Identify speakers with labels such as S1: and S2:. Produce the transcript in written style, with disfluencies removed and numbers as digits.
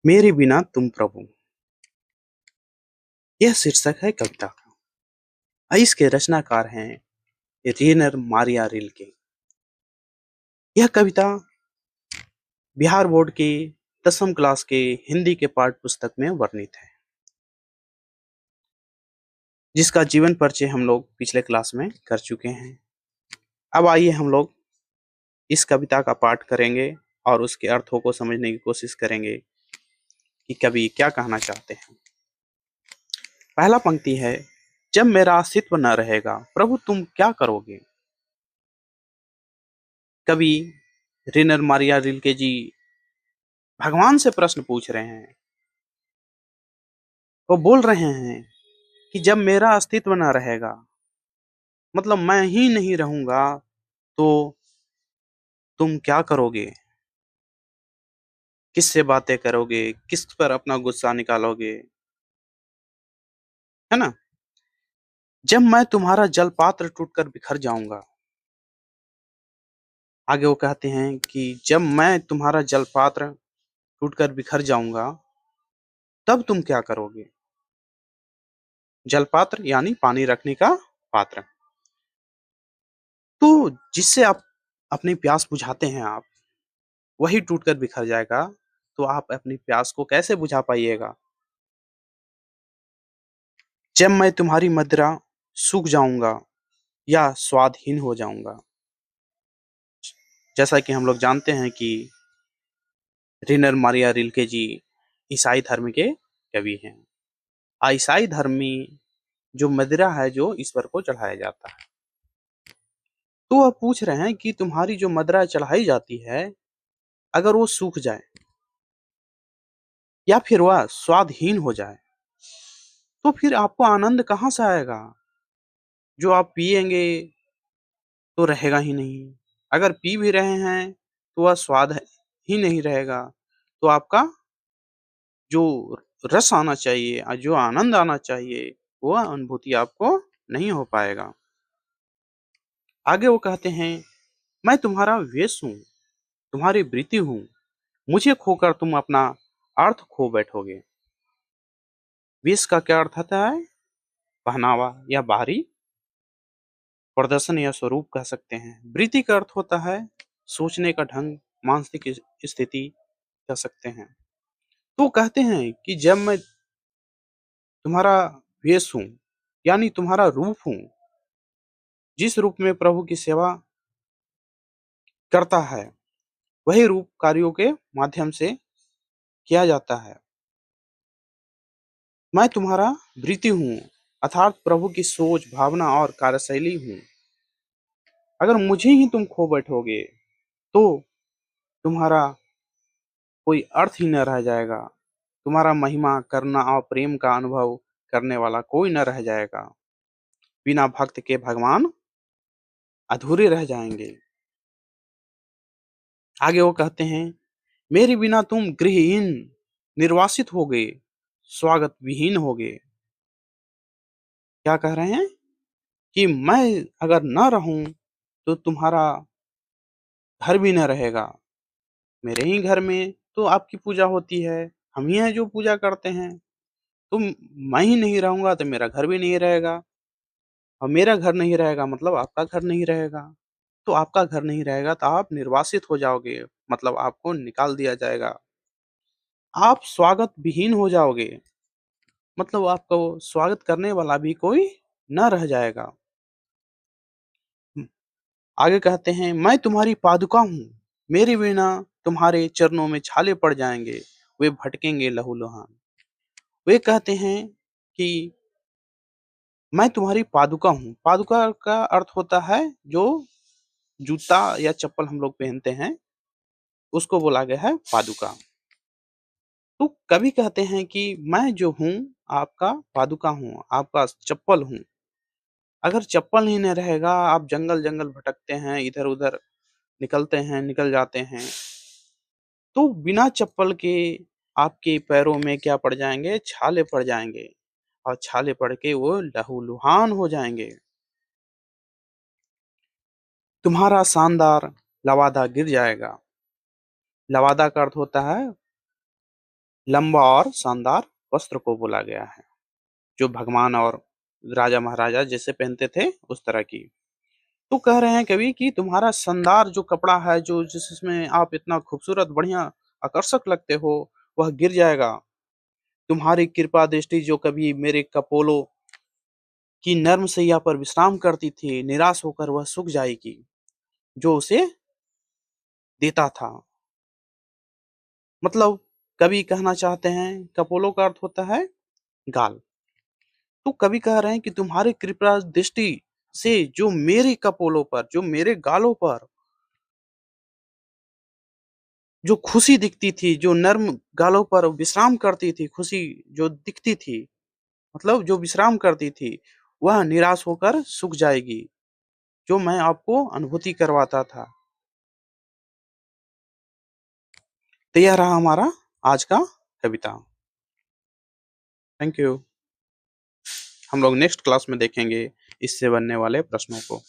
S1: मेरे बिना तुम प्रभु। यह शीर्षक है कविता का। इसके रचनाकार हैं रेनर मारिया रिल्के। यह कविता बिहार बोर्ड के 10वीं क्लास के हिंदी के पाठ्य पुस्तक में वर्णित है, जिसका जीवन परिचय हम लोग पिछले क्लास में कर चुके हैं। अब आइए हम लोग इस कविता का पाठ करेंगे और उसके अर्थों को समझने की कोशिश करेंगे कि कवि क्या कहना चाहते हैं। पहला पंक्ति है, जब मेरा अस्तित्व न रहेगा प्रभु तुम क्या करोगे। कवि रेनर मारिया रिल्के जी भगवान से प्रश्न पूछ रहे हैं। वो बोल रहे हैं कि जब मेरा अस्तित्व न रहेगा, मतलब मैं ही नहीं रहूंगा, तो तुम क्या करोगे, किससे बातें करोगे, किस पर अपना गुस्सा निकालोगे, है ना। जब मैं तुम्हारा जल पात्र टूटकर बिखर जाऊंगा। आगे वो कहते हैं कि जब मैं तुम्हारा जल पात्र टूटकर बिखर जाऊंगा तब तुम क्या करोगे। जल पात्र यानी पानी रखने का पात्र। तो जिससे आप अपनी प्यास बुझाते हैं, आप वही टूटकर बिखर जाएगा, तो आप अपनी प्यास को कैसे बुझा पाइएगा। जब मैं तुम्हारी मदिरा सूख जाऊंगा या स्वादहीन हो जाऊंगा। जैसा कि हम लोग जानते हैं कि रेनर मारिया रिल्के जी ईसाई धर्म के कवि हैं। ईसाई धर्म में जो मदिरा है जो ईश्वर को चढ़ाया जाता है, तो वह पूछ रहे हैं कि तुम्हारी जो मदिरा चढ़ाई जाती है, अगर वो सूख जाए या फिर वह स्वादहीन हो जाए, तो फिर आपको आनंद कहाँ से आएगा। जो आप पिएंगे तो रहेगा ही नहीं। अगर पी भी रहे हैं तो वह स्वाद ही नहीं रहेगा। तो आपका जो रस आना चाहिए और जो आनंद आना चाहिए, वह अनुभूति आपको नहीं हो पाएगा। आगे वो कहते हैं, मैं तुम्हारा वेश हूँ, तुम्हारी वृत्ति हूँ, मुझे खोकर तुम अपना अर्थ खो बैठोगे। वेश का क्या अर्थ होता है, पहनावा या बाहरी प्रदर्शन या स्वरूप कह सकते हैं। वृत्ति का अर्थ होता है सोचने का ढंग, मानसिक स्थिति कह सकते हैं। तो कहते हैं कि जब मैं तुम्हारा वेश हूँ यानी तुम्हारा रूप हूँ, जिस रूप में प्रभु की सेवा करता है वही रूप कार्यों के माध्यम से किया जाता है। मैं तुम्हारा वृत्ति हूँ अर्थात प्रभु की सोच, भावना और कार्यशैली हूँ। अगर मुझे ही तुम खो बैठोगे तो तुम्हारा कोई अर्थ ही न रह जाएगा। तुम्हारा महिमा करना और प्रेम का अनुभव करने वाला कोई न रह जाएगा। बिना भक्त के भगवान अधूरे रह जाएंगे। आगे वो कहते हैं, मेरे बिना तुम गृहहीन निर्वासित हो गए, स्वागत विहीन हो गए। क्या कह रहे हैं कि मैं अगर न रहूं तो तुम्हारा घर भी न रहेगा। मेरे ही घर में तो आपकी पूजा होती है, हम ही हैं जो पूजा करते हैं। तो मैं ही नहीं रहूंगा तो मेरा घर भी नहीं रहेगा, और मेरा घर नहीं रहेगा मतलब आपका घर नहीं रहेगा। तो आपका घर नहीं रहेगा तो आप निर्वासित हो जाओगे, मतलब आपको निकाल दिया जाएगा। आप स्वागत विहीन हो जाओगे, मतलब आपको स्वागत करने वाला भी कोई न रह जाएगा। आगे कहते हैं, मैं तुम्हारी पादुका हूँ, मेरे बिना तुम्हारे चरणों में छाले पड़ जाएंगे, वे भटकेंगे लहूलुहान। वे कहते हैं कि मैं तुम्हारी पादुका हूँ। पादुका का अर्थ होता है जो जूता या चप्पल हम लोग पहनते हैं, उसको बोला गया है पादुका। तो कवि कहते हैं कि मैं जो हूँ आपका पादुका हूँ, आपका चप्पल हूँ। अगर चप्पल ही नहीं रहेगा, आप जंगल जंगल भटकते हैं, इधर उधर निकलते हैं, निकल जाते हैं, तो बिना चप्पल के आपके पैरों में क्या पड़ जाएंगे, छाले पड़ जाएंगे, और छाले पड़ के वो लहूलुहान हो जाएंगे। तुम्हारा शानदार लवादा गिर जाएगा। लवादा का अर्थ होता है लंबा और शानदार वस्त्र को बोला गया है, जो भगवान और राजा महाराजा जैसे पहनते थे उस तरह की। तो कह रहे हैं कवि कि तुम्हारा शानदार जो कपड़ा है, जो जिसमें आप इतना खूबसूरत, बढ़िया, आकर्षक लगते हो, वह गिर जाएगा। तुम्हारी कृपा दृष्टि जो कभी मेरे कपोलों की नर्म सैया पर विश्राम करती थी, निराश होकर वह सूख जाएगी, जो उसे देता था। मतलब कवि कहना चाहते हैं, कपोलों का अर्थ होता है गाल। तो कवि कह रहे हैं कि तुम्हारी कृपा दृष्टि से जो मेरे कपोलों पर, जो मेरे गालों पर जो खुशी दिखती थी, जो नर्म गालों पर विश्राम करती थी, खुशी जो दिखती थी, मतलब जो विश्राम करती थी, वह निराश होकर सूख जाएगी, जो मैं आपको अनुभूति करवाता था। तो यह रहा हमारा आज का कविता। Thank you. हम लोग नेक्स्ट क्लास में देखेंगे इससे बनने वाले प्रश्नों को।